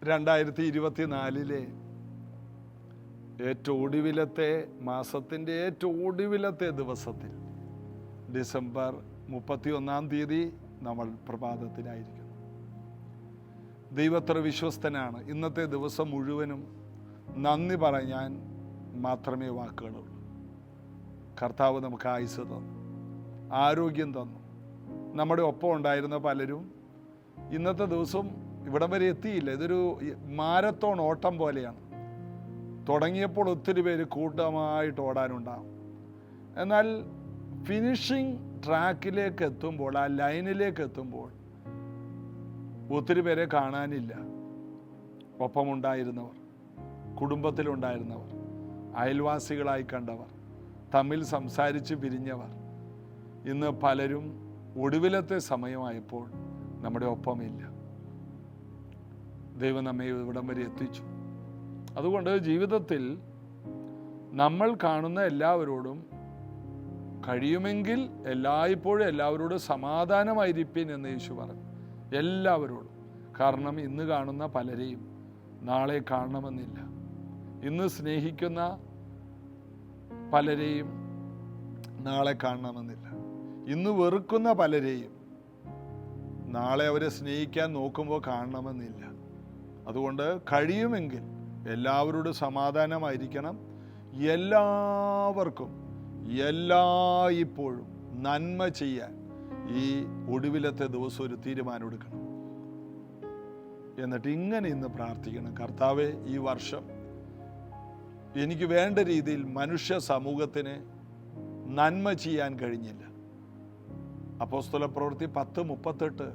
2024 ഏറ്റവും ഒടുവിലത്തെ മാസത്തിൻ്റെ ഏറ്റവും ഒടുവിലത്തെ ദിവസത്തിൽ ഡിസംബർ 31 നമ്മൾ പ്രഭാതത്തിലായിരിക്കുന്നു. ദൈവത്ര വിശ്വസ്തനാണ്. ഇന്നത്തെ ദിവസം മുഴുവനും നന്ദി പറയാൻ മാത്രമേ വാക്കുകളുള്ളൂ. കർത്താവ് നമുക്ക് ആയുസ്സ് തന്നു, ആരോഗ്യം തന്നു. നമ്മുടെ ഒപ്പം ഉണ്ടായിരുന്ന പലരും ഇന്നത്തെ ദിവസം ഇവിടം വരെ എത്തിയില്ല. ഇതൊരു മാരത്തോൺ ഓട്ടം പോലെയാണ്. തുടങ്ങിയപ്പോൾ ഒത്തിരി പേര് കൂട്ടമായിട്ട് ഓടാനുണ്ടാകും. എന്നാൽ ഫിനിഷിംഗ് ട്രാക്കിലേക്ക് എത്തുമ്പോൾ, ആ ലൈനിലേക്ക് എത്തുമ്പോൾ ഒത്തിരി പേരെ കാണാനില്ല. ഒപ്പമുണ്ടായിരുന്നവർ, കുടുംബത്തിലുണ്ടായിരുന്നവർ, അയൽവാസികളായി കണ്ടവർ, തമ്മിൽ സംസാരിച്ച് പിരിഞ്ഞവർ, ഇന്ന് പലരും ഒടുവിലത്തെ സമയമായപ്പോൾ നമ്മുടെ ഒപ്പമില്ല. ദൈവം നമ്മെ ഇവിടം വരെ എത്തിച്ചു. അതുകൊണ്ട് ജീവിതത്തിൽ നമ്മൾ കാണുന്ന എല്ലാവരോടും കഴിയുമെങ്കിൽ എല്ലായ്പ്പോഴും എല്ലാവരോടും സമാധാനമായിരിപ്പിൻ എന്ന് യേശു പറഞ്ഞു. എല്ലാവരോടും. കാരണം ഇന്ന് കാണുന്ന പലരെയും നാളെ കാണണമെന്നില്ല. ഇന്ന് സ്നേഹിക്കുന്ന പലരെയും നാളെ കാണണമെന്നില്ല. ഇന്ന് വെറുക്കുന്ന പലരെയും നാളെ അവരെ സ്നേഹിക്കാൻ നോക്കുമ്പോൾ കാണണമെന്നില്ല. അതുകൊണ്ട് കഴിയുമെങ്കിൽ എല്ലാവരോടും സമാധാനമായിരിക്കണം. എല്ലാവർക്കും ഇപ്പോഴും നന്മ ചെയ്യാൻ ഈ ഒടുവിലത്തെ ദിവസം ഒരു തീരുമാനമെടുക്കണം. എന്നിട്ട് ഇന്ന് പ്രാർത്ഥിക്കണം. കർത്താവേ, ഈ വർഷം എനിക്ക് വേണ്ട രീതിയിൽ മനുഷ്യ സമൂഹത്തിന് നന്മ ചെയ്യാൻ കഴിഞ്ഞില്ല. അപ്പോസ്തല പ്രവൃത്തി 10:38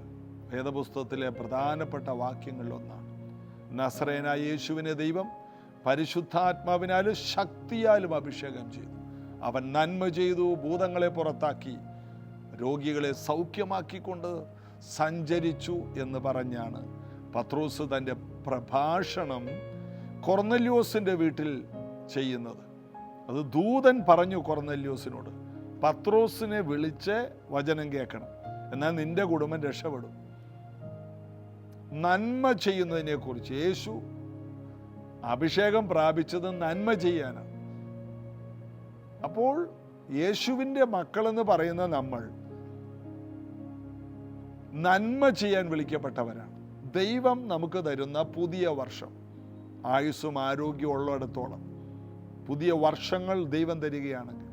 വേദപുസ്തകത്തിലെ പ്രധാനപ്പെട്ട വാക്യങ്ങളിലൊന്നാണ്. നസറേനായ യേശുവിനെ ദൈവം പരിശുദ്ധാത്മാവിനാലും ശക്തിയാലും അഭിഷേകം ചെയ്തു. അവൻ നന്മ ചെയ്തു, ഭൂതങ്ങളെ പുറത്താക്കി, രോഗികളെ സൗഖ്യമാക്കിക്കൊണ്ട് സഞ്ചരിച്ചു എന്ന് പറഞ്ഞാണ് പത്രോസ് തൻ്റെ പ്രഭാഷണം കൊർന്നല്യോസിൻ്റെ വീട്ടിൽ ചെയ്യുന്നത്. അത് ദൂതൻ പറഞ്ഞു കൊർന്നല്യോസിനോട്, പത്രോസിനെ വിളിച്ച് വചനം കേൾക്കണം, എന്നാൽ നിന്റെ കുടുംബം രക്ഷപ്പെടും. നന്മ ചെയ്യുന്നതിനെ കുറിച്ച് യേശു അഭിഷേകം പ്രാപിച്ചത് നന്മ ചെയ്യാനാണ്. അപ്പോൾ യേശുവിൻ്റെ മക്കളെന്ന് പറയുന്ന നമ്മൾ നന്മ ചെയ്യാൻ വിളിക്കപ്പെട്ടവരാണ്. ദൈവം നമുക്ക് തരുന്ന പുതിയ വർഷം, ആയുസ്സും ആരോഗ്യവും ഉള്ളിടത്തോളം പുതിയ വർഷങ്ങൾ ദൈവം തരികയാണെങ്കിൽ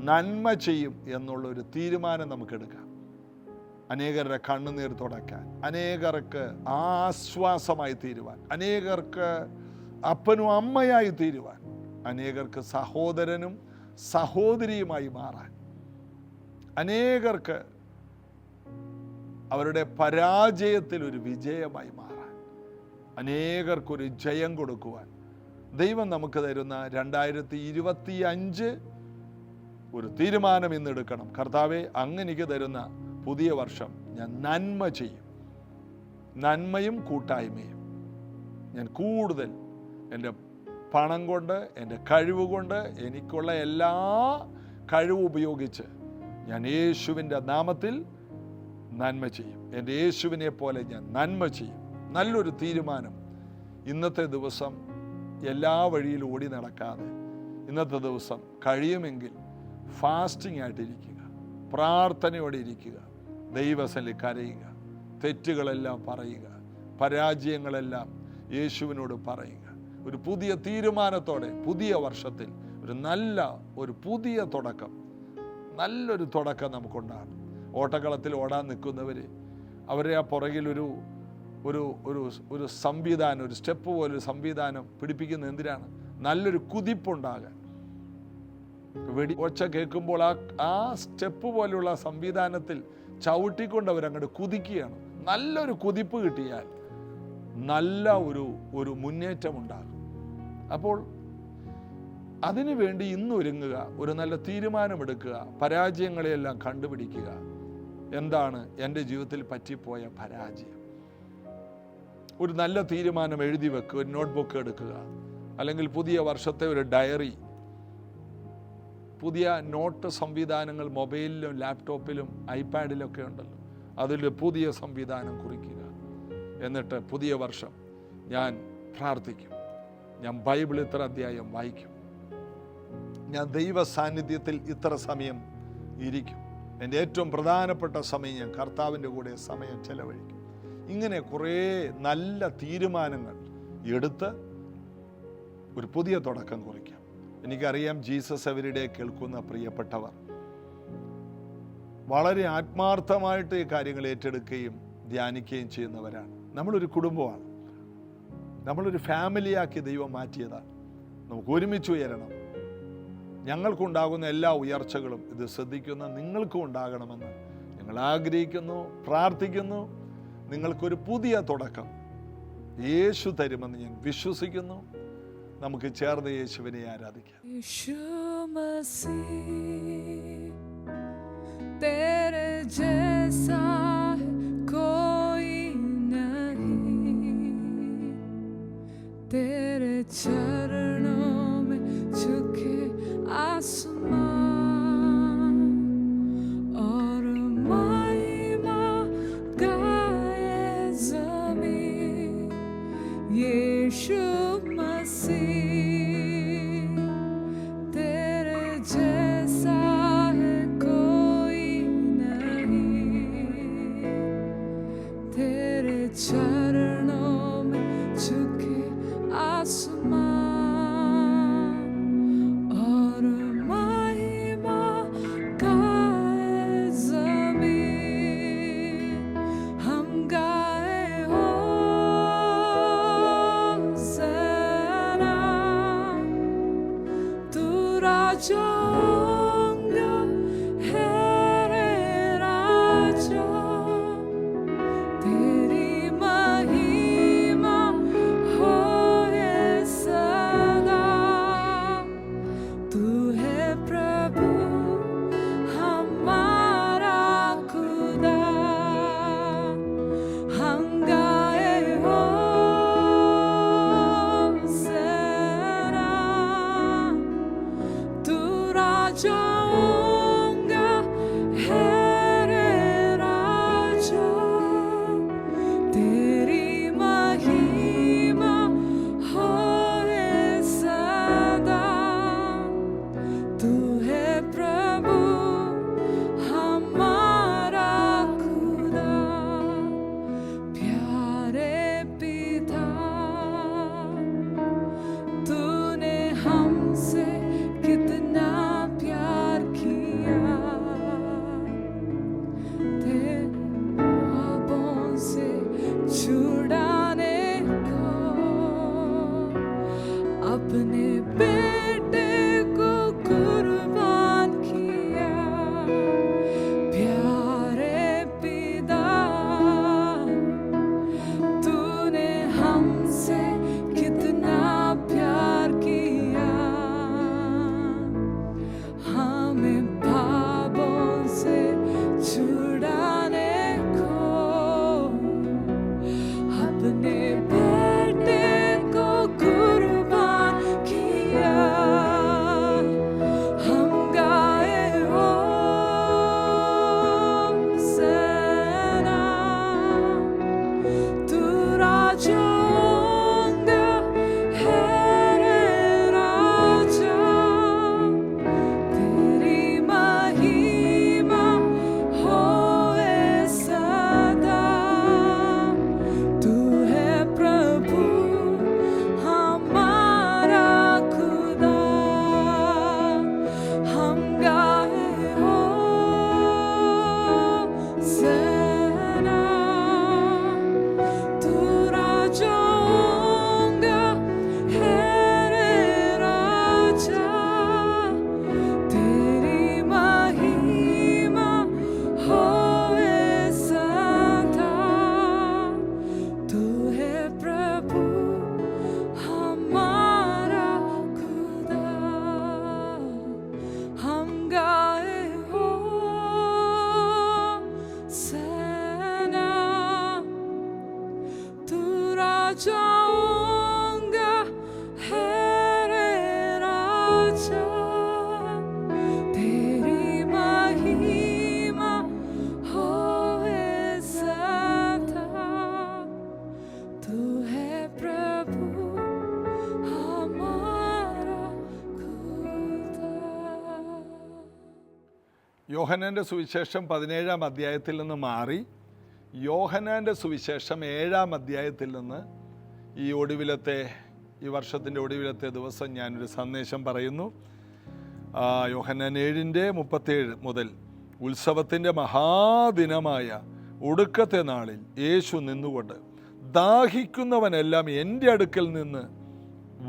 നന്മ ചെയ്യും എന്നുള്ളൊരു തീരുമാനം നമുക്കെടുക്കാം. അനേകരുടെ കണ്ണുനീർ തുടയ്ക്കാൻ, അനേകർക്ക് ആശ്വാസമായി തീരുവാൻ, അനേകർക്ക് അപ്പനും അമ്മയായി തീരുവാൻ, അനേകർക്ക് സഹോദരനും സഹോദരിയുമായി മാറാൻ, അനേകർക്ക് അവരുടെ പരാജയത്തിൽ ഒരു വിജയമായി മാറാൻ, അനേകർക്കൊരു ജയം കൊടുക്കുവാൻ ദൈവം നമുക്ക് തരുന്ന 2025 ഒരു തീരുമാനം ഇന്നെടുക്കണം. കർത്താവെ, അങ്ങനെക്ക് തരുന്ന പുതിയ വർഷം ഞാൻ നന്മ ചെയ്യും. നന്മയും കൂട്ടായ്മയും ഞാൻ കൂടുതൽ എൻ്റെ പണം കൊണ്ട്, എൻ്റെ കഴിവ് കൊണ്ട്, എനിക്കുള്ള എല്ലാ കഴിവും ഉപയോഗിച്ച് ഞാൻ യേശുവിൻ്റെ നാമത്തിൽ നന്മ ചെയ്യും. എൻ്റെ യേശുവിനെ പോലെ ഞാൻ നന്മ ചെയ്യും. നല്ലൊരു തീരുമാനം. ഇന്നത്തെ ദിവസം എല്ലാ വഴിയിലും ഓടി നടക്കാതെ ഇന്നത്തെ ദിവസം കഴിയുമെങ്കിൽ ഫാസ്റ്റിംഗ് ആയിട്ടിരിക്കുക, പ്രാർത്ഥനയോടെ ഇരിക്കുക, ദൈവസന്നിധിയിൽ കരയുക, തെറ്റുകളെല്ലാം പറയുക, പരാജയങ്ങളെല്ലാം യേശുവിനോട് പറയുക. ഒരു പുതിയ തീരുമാനത്തോടെ പുതിയ വർഷത്തിൽ ഒരു പുതിയ തുടക്കം, നല്ലൊരു തുടക്കം നമുക്കുണ്ടാകണം. ഓട്ടക്കളത്തിൽ ഓടാൻ നിൽക്കുന്നവർ അവരെ ആ പുറകിൽ ഒരു സംവിധാനം, ഒരു സ്റ്റെപ്പ് പോലൊരു സംവിധാനം പിടിപ്പിക്കുന്ന എന്തിനാണ്? നല്ലൊരു കുതിപ്പുണ്ടാകാൻ. വെടി ഒച്ച കേൾക്കുമ്പോൾ ആ സ്റ്റെപ്പ് പോലെയുള്ള സംവിധാനത്തിൽ ചവിട്ടിക്കൊണ്ട് അവരങ്ങോട്ട് കുതിക്കുകയാണ്. നല്ലൊരു കുതിപ്പ് കിട്ടിയാൽ നല്ല ഒരു മുന്നേറ്റം ഉണ്ടാകും. അപ്പോൾ അതിനു വേണ്ടി ഇന്നൊരുങ്ങുക, ഒരു നല്ല തീരുമാനമെടുക്കുക, പരാജയങ്ങളെയെല്ലാം കണ്ടുപിടിക്കുക. എന്താണ് എൻ്റെ ജീവിതത്തിൽ പറ്റിപ്പോയ പരാജയം? ഒരു നല്ല തീരുമാനം എഴുതി വെക്കുക, ഒരു നോട്ട്ബുക്ക് എടുക്കുക, അല്ലെങ്കിൽ പുതിയ വർഷത്തെ ഒരു ഡയറി. പുതിയ നോട്ട് സംവിധാനങ്ങൾ മൊബൈലിലും ലാപ്ടോപ്പിലും ഐപാഡിലൊക്കെ ഉണ്ടല്ലോ. അതിൽ പുതിയ സംവിധാനം കുറിക്കുക. എന്നിട്ട് പുതിയ വർഷം ഞാൻ പ്രാർത്ഥിക്കും, ഞാൻ ബൈബിൾ ഇത്ര അധ്യായം വായിക്കും, ഞാൻ ദൈവ സാന്നിധ്യത്തിൽ ഇത്ര സമയം ഇരിക്കും, എൻ്റെ ഏറ്റവും പ്രധാനപ്പെട്ട സമയം ഞാൻ കർത്താവിൻ്റെ കൂടെ സമയം ചെലവഴിക്കും. ഇങ്ങനെ കുറേ നല്ല തീരുമാനങ്ങൾ എടുത്ത് ഒരു പുതിയ തുടക്കം കുറിക്കാം. എനിക്കറിയാം ജീസസ് എവരിഡേ കേൾക്കുന്ന പ്രിയപ്പെട്ടവർ വളരെ ആത്മാർത്ഥമായിട്ട് ഈ കാര്യങ്ങൾ ഏറ്റെടുക്കുകയും ധ്യാനിക്കുകയും ചെയ്യുന്നവരാണ്. നമ്മളൊരു കുടുംബമാണ്, നമ്മളൊരു ഫാമിലിയാക്കി ദൈവം മാറ്റിയതാണ്. നമുക്ക് ഒരുമിച്ച് ഉയരണം. ഞങ്ങൾക്കുണ്ടാകുന്ന എല്ലാ ഉയർച്ചകളും ഇത് ശ്രദ്ധിക്കുന്ന നിങ്ങൾക്കും ഉണ്ടാകണമെന്ന് ഞങ്ങൾ ആഗ്രഹിക്കുന്നു, പ്രാർത്ഥിക്കുന്നു. നിങ്ങൾക്കൊരു പുതിയ തുടക്കം യേശു തരുമെന്ന് ഞാൻ വിശ്വസിക്കുന്നു. നമുക്ക് ചേർന്ന് യേശുവിനെ ആരാധിക്കാം. യേശു മസീഹ് तेरे जैसा कोई नहीं, तेरे चरणों में झुके आसमान और महिमा गाए ज़मीन। यीशु मसीह तेरे जैसा है कोई नहीं, तेरे चरणों में झुके आसमान और महिमा गाए ज़मीन। हम गाए होसना, तू राजा है रे राजा, तेरी महिमा होए सदा। तू है प्रभु हमारा खुदा, हम गाए होसना, तू राजा है रे राजा, तेरी महिमा होए सदा। तू है प्रभु हमारा खुदा। प्यारे पिता, तूने हमसे कितना प्यार किया, तेरे पापों से छुड़ाने को अपने बेटे को कुर्बान किया। प्यारे पिता, तूने हमसे कितना प्यार किया, हमें पापों से छुड़ाने को अपने बेटे को कुर्बान किया। हम गाए होसना, तू राजा യോഹന്നാൻ്റെ സുവിശേഷം 17-ാം അധ്യായത്തിൽ നിന്ന് മാറി യോഹന്നാൻ്റെ സുവിശേഷം 7-ാം അധ്യായത്തിൽ നിന്ന് ഈ വർഷത്തിൻ്റെ ഒടുവിലത്തെ ദിവസം ഞാനൊരു സന്ദേശം പറയുന്നു. യോഹന്നാൻ 7:37 മുതൽ ഉത്സവത്തിൻ്റെ മഹാദിനമായ ഒടുക്കത്തെ നാളിൽ യേശു നിന്നുകൊണ്ട് ദാഹിക്കുന്നവനെല്ലാം എൻ്റെ അടുക്കൽ നിന്ന്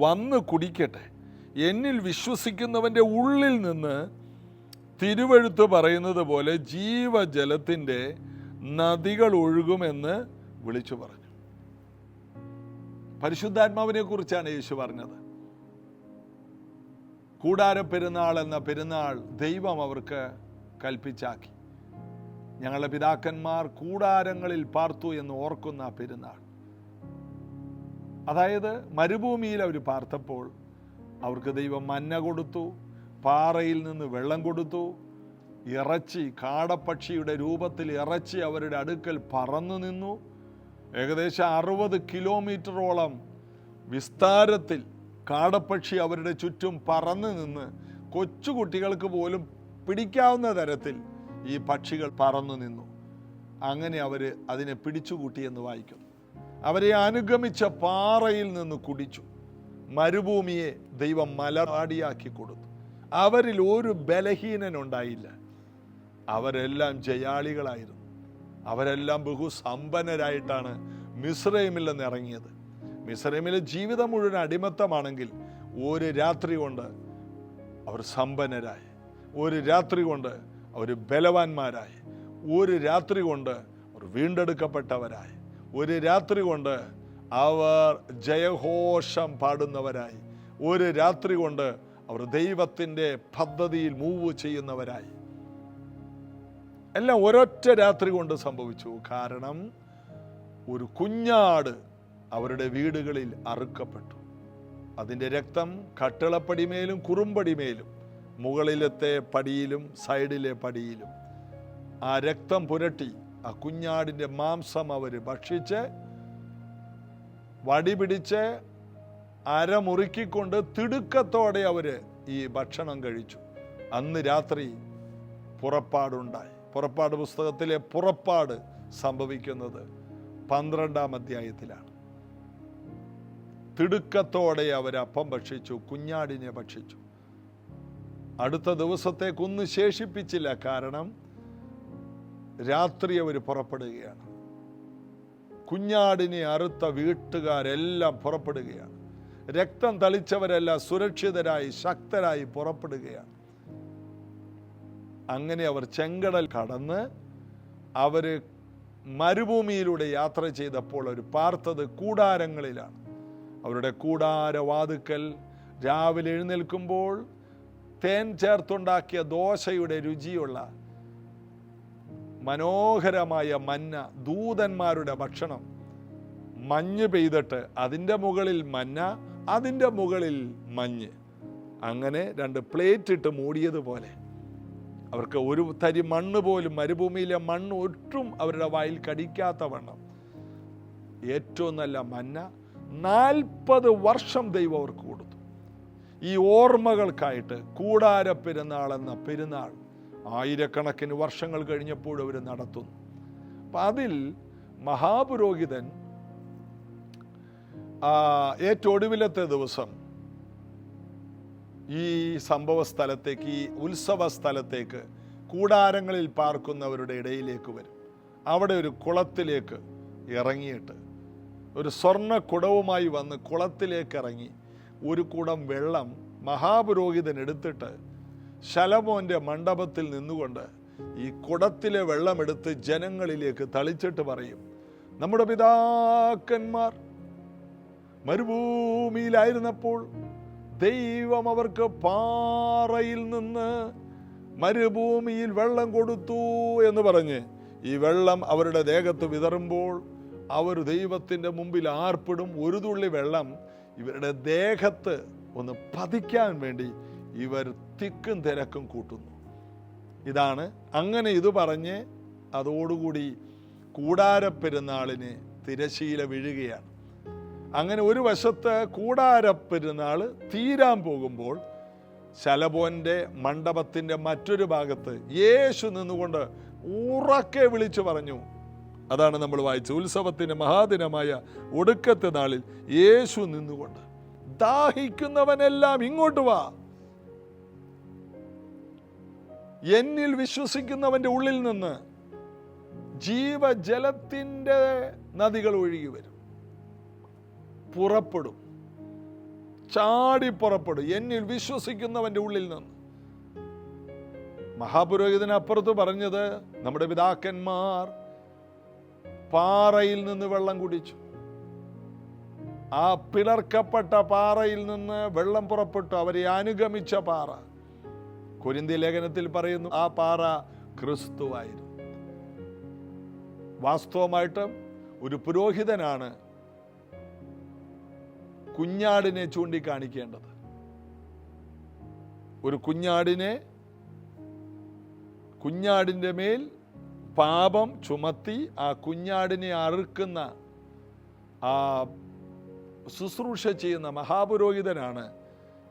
വന്ന് കുടിക്കട്ടെ, എന്നിൽ വിശ്വസിക്കുന്നവൻ്റെ ഉള്ളിൽ നിന്ന് തിരുവെഴുത്ത് പറയുന്നത് പോലെ ജീവജലത്തിൻ്റെ നദികൾ ഒഴുകുമെന്ന് വിളിച്ചു പറഞ്ഞു. പരിശുദ്ധാത്മാവിനെ കുറിച്ചാണ് യേശു പറഞ്ഞത്. കൂടാര പെരുന്നാൾ എന്ന പെരുന്നാൾ ദൈവം അവർക്ക് കൽപ്പിച്ചാക്കി. ഞങ്ങളുടെ പിതാക്കന്മാർ കൂടാരങ്ങളിൽ പാർത്തു എന്ന് ഓർക്കുന്ന പെരുന്നാൾ. അതായത് മരുഭൂമിയിൽ അവർ പാർത്തപ്പോൾ അവർക്ക് ദൈവം മന്ന കൊടുത്തു, പാറയിൽ നിന്ന് വെള്ളം കൊടുത്തു, ഇറച്ചി, കാടപ്പക്ഷിയുടെ രൂപത്തിൽ ഇറച്ചി അവരുടെ അടുക്കൽ പറന്നു നിന്നു. ഏകദേശം 60 കിലോമീറ്ററോളം വിസ്താരത്തിൽ കാടപ്പക്ഷി അവരുടെ ചുറ്റും പറന്നു നിന്ന് കൊച്ചുകുട്ടികൾക്ക് പോലും പിടിക്കാവുന്ന തരത്തിൽ ഈ പക്ഷികൾ പറന്നു നിന്നു. അങ്ങനെ അവർ അതിനെ പിടിച്ചുകൂട്ടിയെന്ന് വായിക്കുന്നു. അവരെ അനുഗമിച്ച പാറയിൽ നിന്ന് കുടിച്ചു. മരുഭൂമിയെ ദൈവം മലർവാടിയാക്കി കൊടുത്തു. അവരിൽ ഒരു ബലഹീനനുണ്ടായില്ല. അവരെല്ലാം ജയാളികളായിരുന്നു. അവരെല്ലാം ബഹുസമ്പന്നരായിട്ടാണ് മിസ്രൈമിൽ നിന്ന് ഇറങ്ങിയത്. മിസ്രൈമിലെ ജീവിതം മുഴുവൻ അടിമത്തമാണെങ്കിൽ ഒരു രാത്രി കൊണ്ട് അവർ സമ്പന്നരായി, ഒരു രാത്രി കൊണ്ട് അവർ ബലവാന്മാരായി, ഒരു രാത്രി കൊണ്ട് അവർ വീണ്ടെടുക്കപ്പെട്ടവരായി, ഒരു രാത്രി കൊണ്ട് അവർ ജയഘോഷം പാടുന്നവരായി, ഒരു രാത്രി കൊണ്ട് അവർ ദൈവത്തിൻ്റെ പദ്ധതിയിൽ മൂവ് ചെയ്യുന്നവരായി. എല്ലാം ഒരൊറ്റ രാത്രി കൊണ്ട് സംഭവിച്ചു. കാരണം ഒരു കുഞ്ഞാട് അവരുടെ വീടുകളിൽ അറുക്കപ്പെട്ടു. അതിൻ്റെ രക്തം കട്ടിളപ്പടിമേലും കുറുമ്പടിമേലും മുകളിലത്തെ പടിയിലും സൈഡിലെ പടിയിലും ആ രക്തം പുരട്ടി ആ കുഞ്ഞാടിൻ്റെ മാംസം അവർ ഭക്ഷിച്ച് വടി പിടിച്ച് അരമുറുക്കിക്കൊണ്ട് തിടുക്കത്തോടെ അവർ ഈ ഭക്ഷണം കഴിച്ചു. അന്ന് രാത്രി പുറപ്പാടുണ്ടായി. പുറപ്പാട് പുസ്തകത്തിലെ പുറപ്പാട് സംഭവിക്കുന്നത് 12-ാം അധ്യായത്തിലാണ്. തിടുക്കത്തോടെ അവർ അപ്പം ഭക്ഷിച്ചു, കുഞ്ഞാടിനെ ഭക്ഷിച്ചു. അടുത്ത ദിവസത്തേക്കൊന്നും ശേഷിപ്പിച്ചില്ല. കാരണം രാത്രി അവർ പുറപ്പെടുകയാണ്. കുഞ്ഞാടിനെ അറുത്ത വീട്ടുകാരെല്ലാം പുറപ്പെടുകയാണ്. രക്തം തളിച്ചവരെല്ലാം സുരക്ഷിതരായി ശക്തരായി പുറപ്പെടുകയാണ്. അങ്ങനെ അവർ ചെങ്കടൽ കടന്ന് അവർ മരുഭൂമിയിലൂടെ യാത്ര ചെയ്തപ്പോൾ അവർ പാർത്തത് കൂടാരങ്ങളിലാണ്. അവരുടെ കൂടാരവാതുക്കൽ രാവിലെ എഴുന്നേൽക്കുമ്പോൾ തേൻ ചേർത്തുണ്ടാക്കിയ ദോശയുടെ രുചിയുള്ള മനോഹരമായ മന്ന, ദൂതന്മാരുടെ ഭക്ഷണം, മഞ്ഞ് പെയ്തിട്ട് അതിൻ്റെ മുകളിൽ മന്ന, അതിൻ്റെ മുകളിൽ മഞ്ഞ്, അങ്ങനെ 2 പ്ലേറ്റ് ഇട്ട് മൂടിയതുപോലെ അവർക്ക് ഒരു തരി മണ്ണ് പോലും, മരുഭൂമിയിലെ മണ്ണ് ഒട്ടും അവരുടെ വായിൽ കടിക്കാത്ത വണ്ണം ഏറ്റവും നല്ല മന്ന 40 വർഷം ദൈവം അവർക്ക് കൊടുത്തു. ഈ ഓർമ്മകൾക്കായിട്ട് കൂടാര പെരുന്നാൾ എന്ന പെരുന്നാൾ ആയിരക്കണക്കിന് വർഷങ്ങൾ കഴിഞ്ഞപ്പോൾ അവർ നടത്തുന്നു. അപ്പം അതിൽ മഹാപുരോഹിതൻ ഏറ്റവും ഒടുവിലത്തെ ദിവസം ഈ സംഭവ സ്ഥലത്തേക്ക്, ഈ ഉത്സവ സ്ഥലത്തേക്ക് കൂടാരങ്ങളിൽ പാർക്കുന്നവരുടെ ഇടയിലേക്ക് വരും. അവിടെ ഒരു കുളത്തിലേക്ക് ഇറങ്ങിയിട്ട് ഒരു സ്വർണ്ണ കുടവുമായി വന്ന് കുളത്തിലേക്ക് ഇറങ്ങി ഒരു കുടം വെള്ളം മഹാപുരോഹിതൻ എടുത്തിട്ട് ശലോമോന്റെ മണ്ഡപത്തിൽ നിന്നുകൊണ്ട് ഈ കുടത്തിലെ വെള്ളമെടുത്ത് ജനങ്ങളിലേക്ക് തളിച്ചിട്ട് പറയും, നമ്മുടെ പിതാക്കന്മാർ മരുഭൂമിയിലായിരുന്നപ്പോൾ ദൈവം അവർക്ക് പാറയിൽ നിന്ന് മരുഭൂമിയിൽ വെള്ളം കൊടുത്തു എന്ന് പറഞ്ഞ് ഈ വെള്ളം അവരുടെ ദേഹത്ത് വിതറുമ്പോൾ അവർ ദൈവത്തിൻ്റെ മുമ്പിൽ ആർപ്പിടും. ഒരു തുള്ളി വെള്ളം ഇവരുടെ ദേഹത്ത് ഒന്ന് പതിക്കാൻ വേണ്ടി ഇവർ തിക്കും തിരക്കും കൂട്ടുന്നു. ഇതാണ്. അങ്ങനെ ഇത് പറഞ്ഞ് അതോടുകൂടി കൂടാരപ്പെരുന്നാളിന് തിരശീല വീഴുകയാണ്. അങ്ങനെ ഒരു വശത്ത് കൂടാരപ്പെരുന്നാൾ തീരാൻ പോകുമ്പോൾ ശലഭോന്റെ മണ്ഡപത്തിൻ്റെ മറ്റൊരു ഭാഗത്ത് യേശു നിന്നുകൊണ്ട് ഉറക്കെ വിളിച്ചു പറഞ്ഞു. അതാണ് നമ്മൾ വായിച്ചത്. ഉത്സവത്തിൻ്റെ മഹാദിനമായ ഒടുക്കത്തെ നാളിൽ യേശു നിന്നുകൊണ്ട്, ദാഹിക്കുന്നവനെല്ലാം ഇങ്ങോട്ട് വാ, എന്നിൽ വിശ്വസിക്കുന്നവന്റെ ഉള്ളിൽ നിന്ന് ജീവജലത്തിൻ്റെ നദികൾ ഒഴുകി വരും, പുറപ്പെടും, ചാടി പുറപ്പെടും, എന്നിൽ വിശ്വസിക്കുന്നവന്റെ ഉള്ളിൽ നിന്ന്. മഹാപുരോഹിതനപ്പുറത്ത് പറഞ്ഞത്, നമ്മുടെ പിതാക്കന്മാർ പാറയിൽ നിന്ന് വെള്ളം കുടിച്ചു, ആ പിളർക്കപ്പെട്ട പാറയിൽ നിന്ന് വെള്ളം പുറപ്പെട്ടു, അവരെ അനുഗമിച്ച പാറ. കൊരിന്ത്യ ലേഖനത്തിൽ പറയുന്നു, ആ പാറ ക്രിസ്തുവായിരുന്നു. വാസ്തവമായിട്ടും ഒരു പുരോഹിതനാണ് കുഞ്ഞാടിനെ ചൂണ്ടിക്കാണിക്കേണ്ടത്. ഒരു കുഞ്ഞാടിൻ്റെ മേൽ പാപം ചുമത്തി ആ കുഞ്ഞാടിനെ അറുക്കുന്ന ആ ശുശ്രൂഷ ചെയ്യുന്ന മഹാപുരോഹിതനാണ്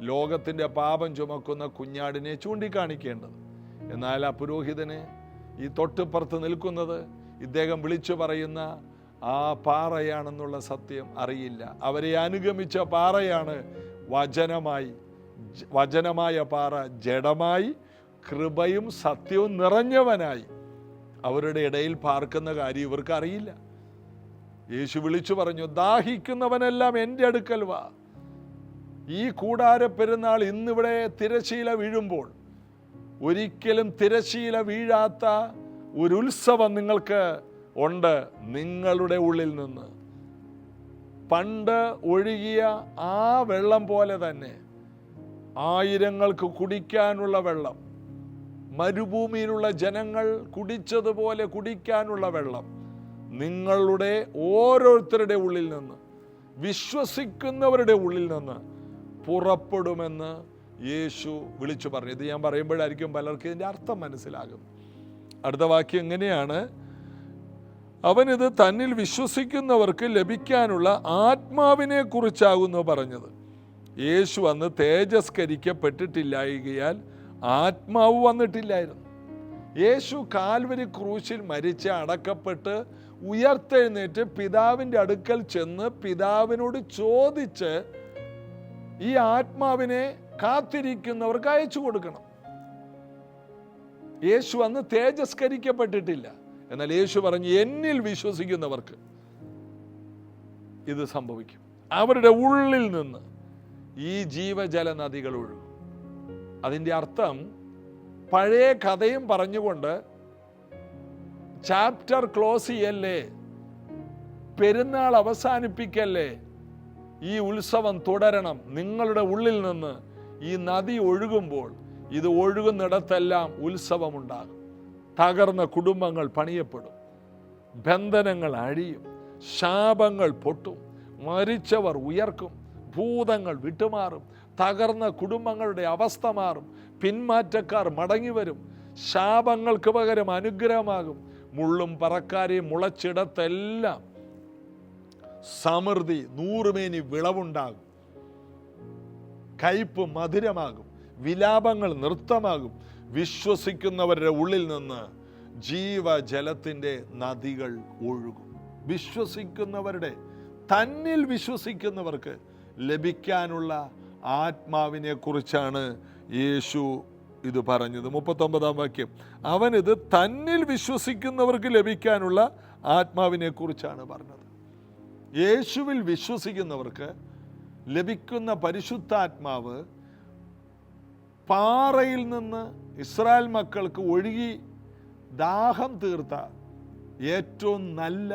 ലോകത്തിൻ്റെ പാപം ചുമക്കുന്ന കുഞ്ഞാടിനെ ചൂണ്ടിക്കാണിക്കേണ്ടത്. എന്നാൽ ആ പുരോഹിതന് ഈ തൊട്ടുപുറത്ത് നിൽക്കുന്നത് ഇദ്ദേഹം വിളിച്ചു പറയുന്ന ആ പാറയാണെന്നുള്ള സത്യം അറിയില്ല. അവരെ അനുഗമിച്ച പാറയാണ് വചനമായ പാറ ജഡമായി കൃപയും സത്യവും നിറഞ്ഞവനായി അവരുടെ ഇടയിൽ പാർക്കുന്ന കാര്യം ഇവർക്ക് അറിയില്ല. യേശു വിളിച്ചു പറഞ്ഞു, ദാഹിക്കുന്നവനെല്ലാം എൻ്റെ അടുക്കൽ വാ. ഈ കൂടാര പെരുന്നാൾ ഇന്നിവിടെ തിരശീല വീഴുമ്പോൾ ഒരിക്കലും തിരശീല വീഴാത്ത ഒരു ഉത്സവം നിങ്ങൾക്ക് ഉണ്ട്. നിങ്ങളുടെ ഉള്ളിൽ നിന്ന് പണ്ട് ഒഴുകിയ ആ വെള്ളം പോലെ തന്നെ ആയിരങ്ങൾക്ക് കുടിക്കാനുള്ള വെള്ളം, മരുഭൂമിയിലുള്ള ജനങ്ങൾ കുടിച്ചതുപോലെ കുടിക്കാനുള്ള വെള്ളം നിങ്ങളുടെ ഓരോരുത്തരുടെ ഉള്ളിൽ നിന്ന്, വിശ്വസിക്കുന്നവരുടെ ഉള്ളിൽ നിന്ന് പുറപ്പെടുമെന്ന് യേശു വിളിച്ചു പറഞ്ഞു. ഇത് ഞാൻ പറയുമ്പോഴായിരിക്കും പലർക്കും ഇതിൻ്റെ അർത്ഥം മനസ്സിലാകും. അടുത്ത വാക്യം എങ്ങനെയാണ്? അവനിത് തന്നിൽ വിശ്വസിക്കുന്നവർക്ക് ലഭിക്കാനുള്ള ആത്മാവിനെ കുറിച്ചാകുന്നു പറഞ്ഞത്. യേശു അന്ന് തേജസ്കരിക്കപ്പെട്ടിട്ടില്ലായകയാൽ ആത്മാവ് വന്നിട്ടില്ലായിരുന്നു. യേശു കാൽവരി ക്രൂശിൽ മരിച്ച് അടക്കപ്പെട്ട് ഉയർത്തെഴുന്നേറ്റ് പിതാവിൻ്റെ അടുക്കൽ ചെന്ന് പിതാവിനോട് ചോദിച്ച് ഈ ആത്മാവിനെ കാത്തിരിക്കുന്നവർക്ക് അയച്ചു കൊടുക്കണം. യേശു അന്ന് തേജസ്കരിക്കപ്പെട്ടിട്ടില്ല. എന്നാൽ യേശു പറഞ്ഞു, എന്നിൽ വിശ്വസിക്കുന്നവർക്ക് ഇത് സംഭവിക്കും. അവരുടെ ഉള്ളിൽ നിന്ന് ഈ ജീവജല നദികൾ ഒഴുകും. അതിൻ്റെ അർത്ഥം പഴയ കഥയും പറഞ്ഞുകൊണ്ട് ചാപ്റ്റർ ക്ലോസ് ചെയ്യല്ലേ, പെരുന്നാൾ അവസാനിപ്പിക്കല്ലേ, ഈ ഉത്സവം തുടരണം. നിങ്ങളുടെ ഉള്ളിൽ നിന്ന് ഈ നദി ഒഴുകുമ്പോൾ ഇത് ഒഴുകുന്നിടത്തെല്ലാം ഉത്സവമുണ്ടാകും. തകർന്ന കുടുംബങ്ങൾ പണിയപ്പെടും, ബന്ധനങ്ങൾ അഴിയും, ശാപങ്ങൾ പൊട്ടും, മരിച്ചവർ ഉയർക്കും, ഭൂതങ്ങൾ വിട്ടുമാറും, തകർന്ന കുടുംബങ്ങളുടെ അവസ്ഥ മാറും, പിന്മാറ്റക്കാർ മടങ്ങി വരും, ശാപങ്ങൾക്ക് പകരം അനുഗ്രഹമാകും, മുള്ളും പറക്കാരെയും മുളച്ചിടത്തെല്ലാം സമൃദ്ധി, നൂറുമേനി വിളവുണ്ടാകും, കയ്പ് മധുരമാകും, വിലാപങ്ങൾ നൃത്തമാകും. വിശ്വസിക്കുന്നവരുടെ ഉള്ളിൽ നിന്ന് ജീവജലത്തിൻ്റെ നദികൾ ഒഴുകും. വിശ്വസിക്കുന്നവരുടെ, തന്നിൽ വിശ്വസിക്കുന്നവർക്ക് ലഭിക്കാനുള്ള ആത്മാവിനെ കുറിച്ചാണ് യേശു ഇത് പറഞ്ഞത്. 39-ാം വാക്യം, അവനിത് തന്നിൽ വിശ്വസിക്കുന്നവർക്ക് ലഭിക്കാനുള്ള ആത്മാവിനെ കുറിച്ചാണ് പറഞ്ഞത്. യേശുവിൽ വിശ്വസിക്കുന്നവർക്ക് ലഭിക്കുന്ന പരിശുദ്ധാത്മാവ് പാറയിൽ നിന്ന് ഇസ്രായേൽ മക്കൾക്ക് ഒഴുകി ദാഹം തീർത്ത ഏറ്റവും നല്ല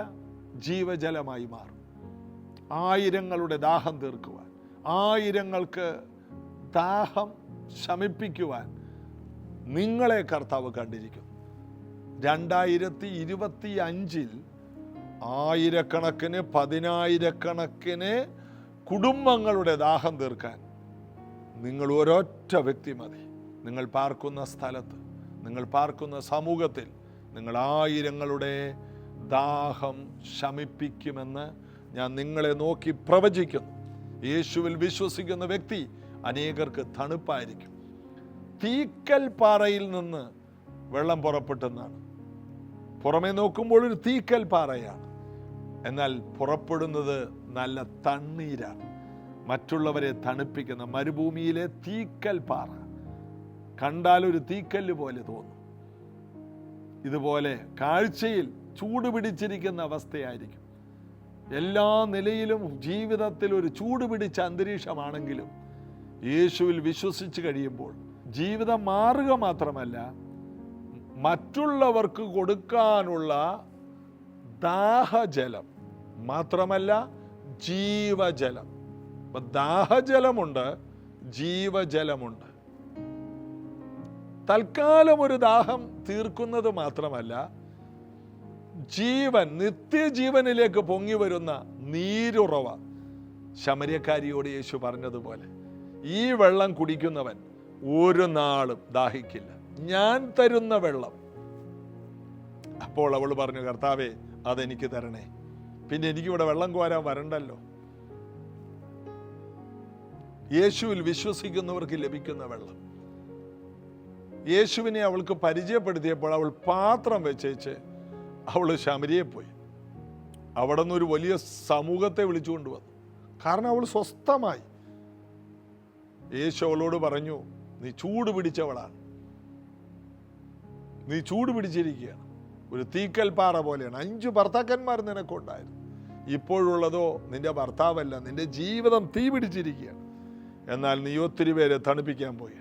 ജീവജലമായി മാറും. ആയിരങ്ങളുടെ ദാഹം തീർക്കുവാൻ, ആയിരങ്ങൾക്ക് ദാഹം ശമിപ്പിക്കുവാൻ നിങ്ങളെ കർത്താവ് കണ്ടിരിക്കുന്നു. 2025 ആയിരക്കണക്കിന്, പതിനായിരക്കണക്കിന് കുടുംബങ്ങളുടെ ദാഹം തീർക്കാൻ നിങ്ങൾ ഒരൊറ്റ വ്യക്തി മതി. നിങ്ങൾ പാർക്കുന്ന സ്ഥലത്ത്, നിങ്ങൾ പാർക്കുന്ന സമൂഹത്തിൽ നിങ്ങൾ ആയിരങ്ങളുടെ ദാഹം ശമിപ്പിക്കുമെന്ന് ഞാൻ നിങ്ങളെ നോക്കി പ്രവചിക്കുന്നു. യേശുവിൽ വിശ്വസിക്കുന്ന വ്യക്തി അനേകർക്ക് തണുപ്പായിരിക്കും. തീക്കൽ പാറയിൽ നിന്ന് വെള്ളം പുറപ്പെട്ടെന്നാണ്. പുറമേ നോക്കുമ്പോൾ ഒരു തീക്കൽ പാറയാണ്, എന്നാൽ പുറപ്പെടുന്നത് നല്ല തണ്ണീരാണ്. മറ്റുള്ളവരെ തണുപ്പിക്കുന്ന മരുഭൂമിയിലെ തീക്കൽ പാറ കണ്ടാൽ ഒരു തീക്കല്ല് പോലെ തോന്നും. ഇതുപോലെ കാഴ്ചയിൽ ചൂടുപിടിച്ചിരിക്കുന്ന അവസ്ഥയായിരിക്കും. എല്ലാ നിലയിലും ജീവിതത്തിൽ ഒരു ചൂടുപിടിച്ച അന്തരീക്ഷമാണെങ്കിലും യേശുവിൽ വിശ്വസിച്ച് കഴിയുമ്പോൾ ജീവിതം മാറുക മാത്രമല്ല, മറ്റുള്ളവർക്ക് കൊടുക്കാനുള്ള ദാഹജലം മാത്രമല്ല, ജീവജലം. അപ്പൊ ദാഹജലമുണ്ട്, ജീവജലമുണ്ട്. തൽക്കാലം ഒരു ദാഹം തീർക്കുന്നത് മാത്രമല്ല, ജീവൻ, നിത്യജീവനിലേക്ക് പൊങ്ങി വരുന്ന നീരുറവ. ശമര്യക്കാരിയോട് യേശു പറഞ്ഞതുപോലെ, ഈ വെള്ളം കുടിക്കുന്നവൻ ഒരു നാളും ദാഹിക്കില്ല, ഞാൻ തരുന്ന വെള്ളം. അപ്പോൾ അവൾ പറഞ്ഞു, കർത്താവേ, അതെനിക്ക് തരണേ, പിന്നെ എനിക്കിവിടെ വെള്ളം കോരാൻ വരണ്ടല്ലോ. യേശുവിൽ വിശ്വസിക്കുന്നവർക്ക് ലഭിക്കുന്ന വെള്ളം. യേശുവിനെ അവൾക്ക് പരിചയപ്പെടുത്തിയപ്പോൾ അവൾ പാത്രം വെച്ചേച്ച് അവൾ ശമരിയെ പോയി. അവിടെ നിന്ന് ഒരു വലിയ സമൂഹത്തെ വിളിച്ചുകൊണ്ട് വന്നു. കാരണം അവൾ സ്വസ്ഥമായി. യേശു അവളോട് പറഞ്ഞു, നീ ചൂട് പിടിച്ചവളാണ്, നീ ചൂട് പിടിച്ചിരിക്കുകയാണ്, ഒരു തീക്കൽ പാറ പോലെയാണ്. 5 ഭർത്താക്കന്മാർ നിനക്കുണ്ടായിരുന്നു, ഇപ്പോഴുള്ളതോ നിന്റെ ഭർത്താവല്ല, നിന്റെ ജീവിതം തീ പിടിച്ചിരിക്കുകയാണ്. എന്നാൽ നീ ഒത്തിരി പേരെ തണുപ്പിക്കാൻ പോയി.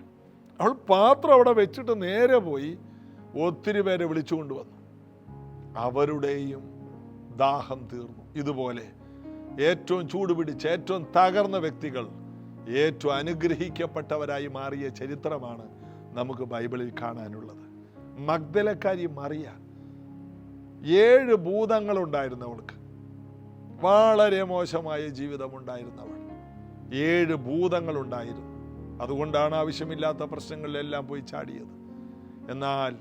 അവൾ പാത്രം അവിടെ വെച്ചിട്ട് നേരെ പോയി ഒത്തിരി പേരെ വിളിച്ചുകൊണ്ട് വന്നു. അവരുടെയും ദാഹം തീർന്നു. ഇതുപോലെ ഏറ്റവും ചൂട് പിടിച്ച, ഏറ്റവും തകർന്ന വ്യക്തികൾ ഏറ്റവും അനുഗ്രഹിക്കപ്പെട്ടവരായി മാറിയ ചരിത്രമാണ് നമുക്ക് ബൈബിളിൽ കാണാനുള്ളത്. മഗ്ദലക്കാരി മറിയ, 7 ഭൂതങ്ങളുണ്ടായിരുന്നവൾക്ക്, വളരെ മോശമായ ജീവിതമുണ്ടായിരുന്നവൾ. 7 ഭൂതങ്ങളുണ്ടായിരുന്നു. അതുകൊണ്ടാണ് ആവശ്യമില്ലാത്ത പ്രശ്നങ്ങളിലെല്ലാം പോയി ചാടിയത്. എന്നാൽ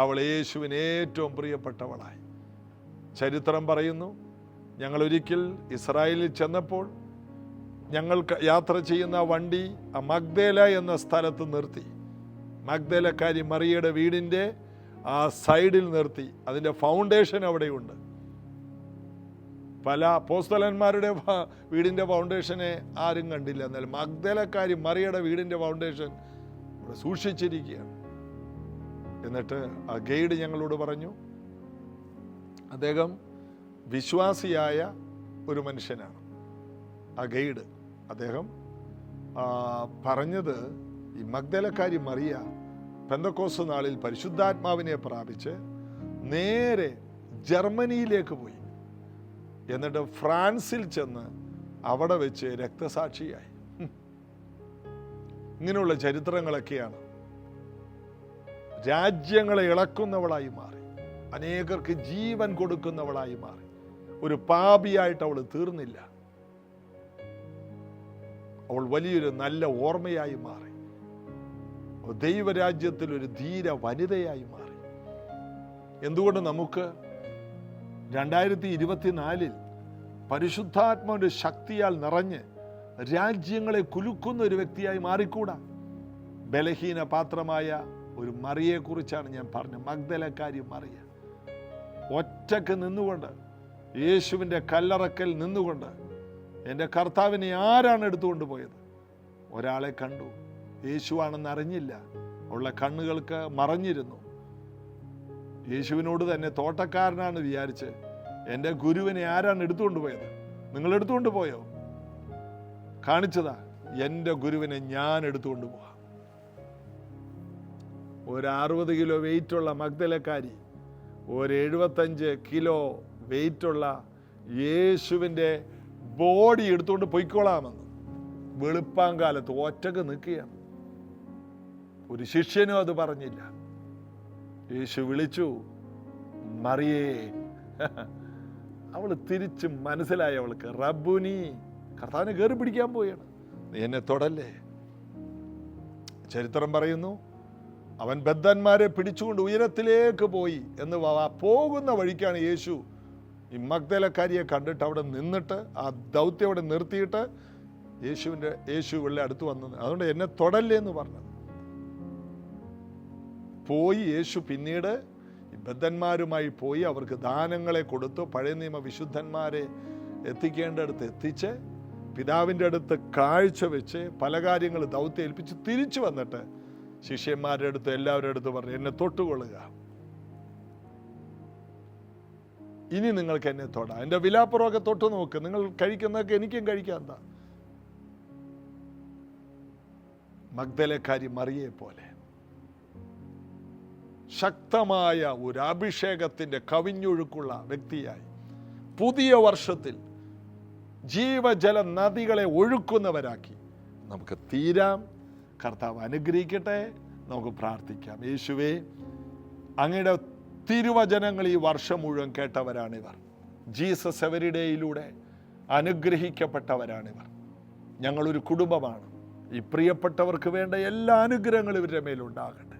അവൾ യേശുവിന് ഏറ്റവും പ്രിയപ്പെട്ടവളായി. ചരിത്രം പറയുന്നു, ഞങ്ങളൊരിക്കൽ ഇസ്രായേലിൽ ചെന്നപ്പോൾ ഞങ്ങൾക്ക് യാത്ര ചെയ്യുന്ന വണ്ടി മഗ്ദല എന്ന സ്ഥലത്ത് നിർത്തി. മഗ്ദലക്കാരി മറിയയുടെ വീടിൻ്റെ ആ സൈഡിൽ നിർത്തി. അതിൻ്റെ ഫൗണ്ടേഷൻ അവിടെയുണ്ട്. പല അപ്പോസ്തലന്മാരുടെ വീടിൻ്റെ ഫൗണ്ടേഷനെ ആരും കണ്ടില്ല. എന്നാൽ മഗ്ദലക്കാരി മറിയയുടെ വീടിൻ്റെ ഫൗണ്ടേഷൻ ഇവിടെ സൂക്ഷിച്ചിരിക്കുകയാണ്. എന്നിട്ട് ആ ഗൈഡ് ഞങ്ങളോട് പറഞ്ഞു, അദ്ദേഹം വിശ്വാസിയായ ഒരു മനുഷ്യനാണ്. ആ ഗൈഡ് അദ്ദേഹം പറഞ്ഞത്, ഈ മഗ്ദലക്കാരി മറിയ പെന്തക്കോസ്ത് നാളിൽ പരിശുദ്ധാത്മാവിനെ പ്രാപിച്ച് നേരെ ജർമ്മനിയിലേക്ക് പോയി. എന്നിട്ട് ഫ്രാൻസിൽ ചെന്ന് അവിടെ വെച്ച് രക്തസാക്ഷിയായി. ഇങ്ങനെയുള്ള ചരിത്രങ്ങളൊക്കെയാണ്. രാജ്യങ്ങളെ ഇളക്കുന്നവളായി മാറി, അനേകർക്ക് ജീവൻ കൊടുക്കുന്നവളായി മാറി. ഒരു പാപിയായിട്ട് അവൾ തീർന്നില്ല. അവൾ വലിയൊരു നല്ല ഓർമ്മയായി മാറി. ദൈവരാജ്യത്തിൽ ഒരു ധീര വനിതയായി മാറി. എന്തുകൊണ്ട് നമുക്ക് 2024 പരിശുദ്ധാത്മാവിന്റെ ശക്തിയാൽ നിറഞ്ഞ് രാജ്യങ്ങളെ കുലുക്കുന്ന ഒരു വ്യക്തിയായി മാറിക്കൂടാ? ബലഹീന പാത്രമായ ഒരു മറിയെക്കുറിച്ചാണ് ഞാൻ പറഞ്ഞത്. മഗ്ദലക്കാരി മറിയ ഒറ്റക്ക് നിന്നുകൊണ്ട്, യേശുവിൻ്റെ കല്ലറക്കൽ നിന്നുകൊണ്ട്, എൻ്റെ കർത്താവിനെ ആരാണ് എടുത്തുകൊണ്ട് പോയത്? ഒരാളെ കണ്ടു, യേശുവാണെന്ന് അറിഞ്ഞില്ല. അവളുടെ കണ്ണുകൾക്ക് മറഞ്ഞിരുന്നു. യേശുവിനോട് തന്നെ തോട്ടക്കാരനാണ് വിചാരിച്ച്, എൻ്റെ ഗുരുവിനെ ആരാണ് എടുത്തുകൊണ്ട് പോയത്? നിങ്ങൾ എടുത്തുകൊണ്ട് പോയോ? കാണിച്ചതാ, എൻ്റെ ഗുരുവിനെ ഞാൻ എടുത്തുകൊണ്ട് പോവാം. ഒരു 60 കിലോ വെയിറ്റുള്ള മഗ്ദലക്കാരി, ഒരു 75 കിലോ വെയിറ്റുള്ള യേശുവിൻ്റെ ബോഡി എടുത്തുകൊണ്ട് പൊയ്ക്കോളാമെന്ന് വെളുപ്പാങ്കാലത്ത് ഒറ്റക്ക് നിൽക്കുകയാണ്. ഒരു ശിഷ്യനും അത് പറഞ്ഞില്ല. യേശു വിളിച്ചു, മറിയേ. അവൾ തിരിച്ച് മനസ്സിലായി. അവൾക്ക് റബ്ബുനി, കർത്താവിനെ കയറി പിടിക്കാൻ പോവുകയാണ്. നീ എന്നെ തൊടല്ലേ. ചരിത്രം പറയുന്നു, അവൻ ബദ്ധന്മാരെ പിടിച്ചുകൊണ്ട് ഉയരത്തിലേക്ക് പോയി എന്ന് പോകുന്ന വഴിക്കാണ് യേശു ഈ മഗ്ദലക്കാരിയെ കണ്ടിട്ട് അവിടെ നിന്നിട്ട് ആ ദൗത്യം അവിടെ നിർത്തിയിട്ട് യേശു വെള്ളി അടുത്ത് വന്നത്. അതുകൊണ്ട് എന്നെ തൊടല്ലേ എന്ന് പറഞ്ഞത്. പോയി യേശു പിന്നീട് ഈ ബദ്ധന്മാരുമായി പോയി അവർക്ക് ദാനങ്ങളെ കൊടുത്തു. പഴയ നിയമ വിശുദ്ധന്മാരെ എത്തിക്കേണ്ടടുത്ത് എത്തിച്ച് പിതാവിൻ്റെ അടുത്ത് കാഴ്ചവെച്ച് പല കാര്യങ്ങൾ ദൗത്യം ഏൽപ്പിച്ച് തിരിച്ചു വന്നിട്ട് ശിഷ്യന്മാരുടെ അടുത്ത് എല്ലാവരുടെ അടുത്ത് പറഞ്ഞു, എന്നെ തൊട്ടുകൊള്ളുക, ഇനി നിങ്ങൾക്ക് എന്നെ തൊടാം, എൻ്റെ വിലാപ്പുറമൊക്കെ തൊട്ട് നോക്ക്, നിങ്ങൾ കഴിക്കുന്നതൊക്കെ എനിക്കും കഴിക്കാം. എന്താ മഗ്ദലക്കാരി മറിയെ പോലെ ശക്തമായ ഒരു അഭിഷേകത്തിൻ്റെ കവിഞ്ഞൊഴുക്കുള്ള വ്യക്തിയായി പുതിയ വർഷത്തിൽ ജീവജല നദികളെ ഒഴുക്കുന്നവരാക്കി നമുക്ക് തീരാം. കർത്താവ് അനുഗ്രഹിക്കട്ടെ. നമുക്ക് പ്രാർത്ഥിക്കാം. യേശുവേ, അങ്ങയുടെ തിരുവചനങ്ങൾ ഈ വർഷം മുഴുവൻ കേട്ടവരാണിവർ. ജീസസ് എവരിഡേയിലൂടെ അനുഗ്രഹിക്കപ്പെട്ടവരാണിവർ. ഞങ്ങളൊരു കുടുംബമാണ്. ഈ പ്രിയപ്പെട്ടവർക്ക് വേണ്ട എല്ലാ അനുഗ്രഹങ്ങളും ഇവരുടെ മേലുണ്ടാകട്ടെ.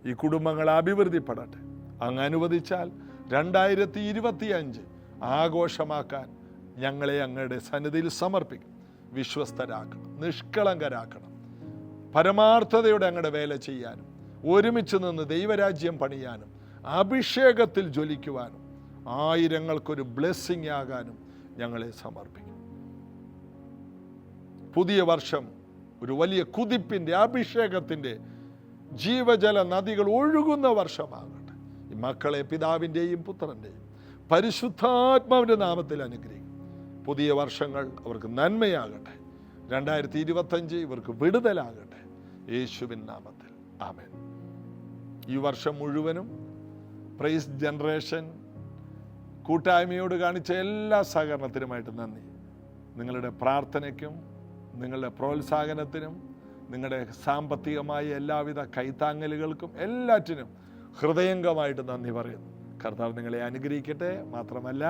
ഈ കുടുംബങ്ങൾ അഭിവൃദ്ധിപ്പെടട്ടെ. അങ്ങ് അനുവദിച്ചാൽ 2025 ആഘോഷമാക്കാൻ ഞങ്ങളെ അങ്ങയുടെ സന്നിധിയിൽ സമർപ്പിക്കും. വിശ്വസ്തരാക്കണം, നിഷ്കളങ്കരാക്കണം, പരമാർത്ഥതയോടെ അങ്ങയുടെ വേല ചെയ്യാനും ഒരുമിച്ച് നിന്ന് ദൈവരാജ്യം പണിയാനും അഭിഷേകത്തിൽ ജ്വലിക്കുവാനും ആയിരങ്ങൾക്കൊരു ബ്ലെസ്സിങ് ആകാനും ഞങ്ങളെ സമർപ്പിക്കും. പുതിയ വർഷം ഒരു വലിയ കുതിപ്പിൻ്റെ അഭിഷേകത്തിൻ്റെ ജീവജല നദികൾ ഒഴുകുന്ന വർഷമാകട്ടെ. ഈ മക്കളെ പിതാവിൻ്റെയും പുത്രൻ്റെയും പരിശുദ്ധാത്മാവിൻ്റെ നാമത്തിൽ അനുഗ്രഹിക്കും. പുതിയ വർഷങ്ങൾ അവർക്ക് നന്മയാകട്ടെ. 2025 ഇവർക്ക് വിടുതലാകട്ടെ. യേശുവിൻ നാമത്തിൽ ആമേൻ. ഈ വർഷം മുഴുവനും പ്രൈസ് ജനറേഷൻ കൂട്ടായ്മയോട് കാണിച്ച എല്ലാ സഹകരണത്തിനുമായിട്ട് നന്ദി. നിങ്ങളുടെ പ്രാർത്ഥനയ്ക്കും നിങ്ങളുടെ പ്രോത്സാഹനത്തിനും നിങ്ങളുടെ സാമ്പത്തികമായ എല്ലാവിധ കൈത്താങ്ങലുകൾക്കും എല്ലാറ്റിനും ഹൃദയംഗമായിട്ട് നന്ദി പറയുന്നു. കർത്താവ് നിങ്ങളെ അനുഗ്രഹിക്കട്ടെ. മാത്രമല്ല,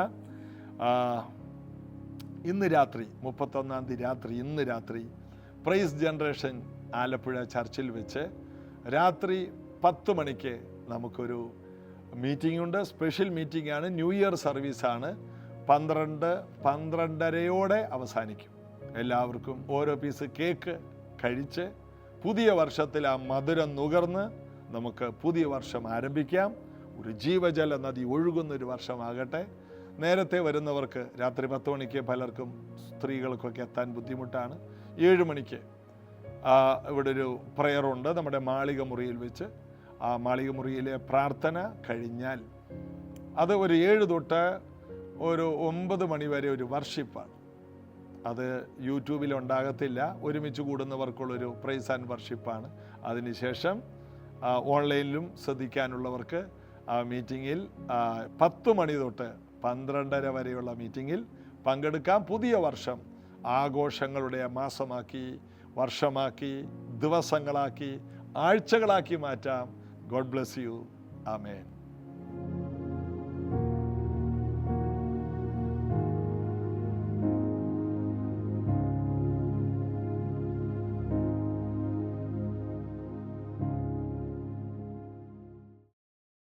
ഇന്ന് രാത്രി 31-ാം തീയതി രാത്രി, ഇന്ന് രാത്രി പ്രൈസ് ജനറേഷൻ ആലപ്പുഴ ചർച്ചിൽ വെച്ച് രാത്രി 10 മണിക്ക് നമുക്കൊരു മീറ്റിംഗ് ഉണ്ട്. സ്പെഷ്യൽ മീറ്റിംഗ് ആണ്. ന്യൂ ഇയർ സർവീസാണ്. 12-12:30 അവസാനിക്കും. എല്ലാവർക്കും ഓരോ പീസ് കേക്ക് കഴിച്ച് പുതിയ വർഷത്തിൽ ആ മധുരം നുകർന്ന് നമുക്ക് പുതിയ വർഷം ആരംഭിക്കാം. ഒരു ജീവജല നദി ഒഴുകുന്നൊരു വർഷമാകട്ടെ. നേരത്തെ വരുന്നവർക്ക് രാത്രി 10 മണിക്ക് പലർക്കും സ്ത്രീകൾക്കൊക്കെ എത്താൻ ബുദ്ധിമുട്ടാണ്. 7 മണിക്ക് ഇവിടെ ഒരു പ്രയറുണ്ട് നമ്മുടെ മാളിക മുറിയിൽ വെച്ച്. ആ മാളിക മുറിയിലെ പ്രാർത്ഥന കഴിഞ്ഞാൽ അത് ഒരു 7 തൊട്ട് ഒരു 9 മണി വരെ ഒരു വർഷിപ്പാണ്. അത് യൂട്യൂബിൽ ഉണ്ടാകത്തില്ല. ഒരുമിച്ച് കൂടുന്നവർക്കുള്ളൊരു പ്രൈസ് ആൻഡ് വർഷിപ്പാണ്. അതിനുശേഷം ഓൺലൈനിലും ശ്രദ്ധിക്കാനുള്ളവർക്ക് ആ മീറ്റിങ്ങിൽ 10 മണി തൊട്ട് 12:30 വരെയുള്ള മീറ്റിങ്ങിൽ പങ്കെടുക്കാം. പുതിയ വർഷം ആഘോഷങ്ങളുടെ മാസമാക്കി, വർഷമാക്കി, ദിവസങ്ങളാക്കി, ആഴ്ചകളാക്കി മാറ്റാം. God bless you. ആമേൻ.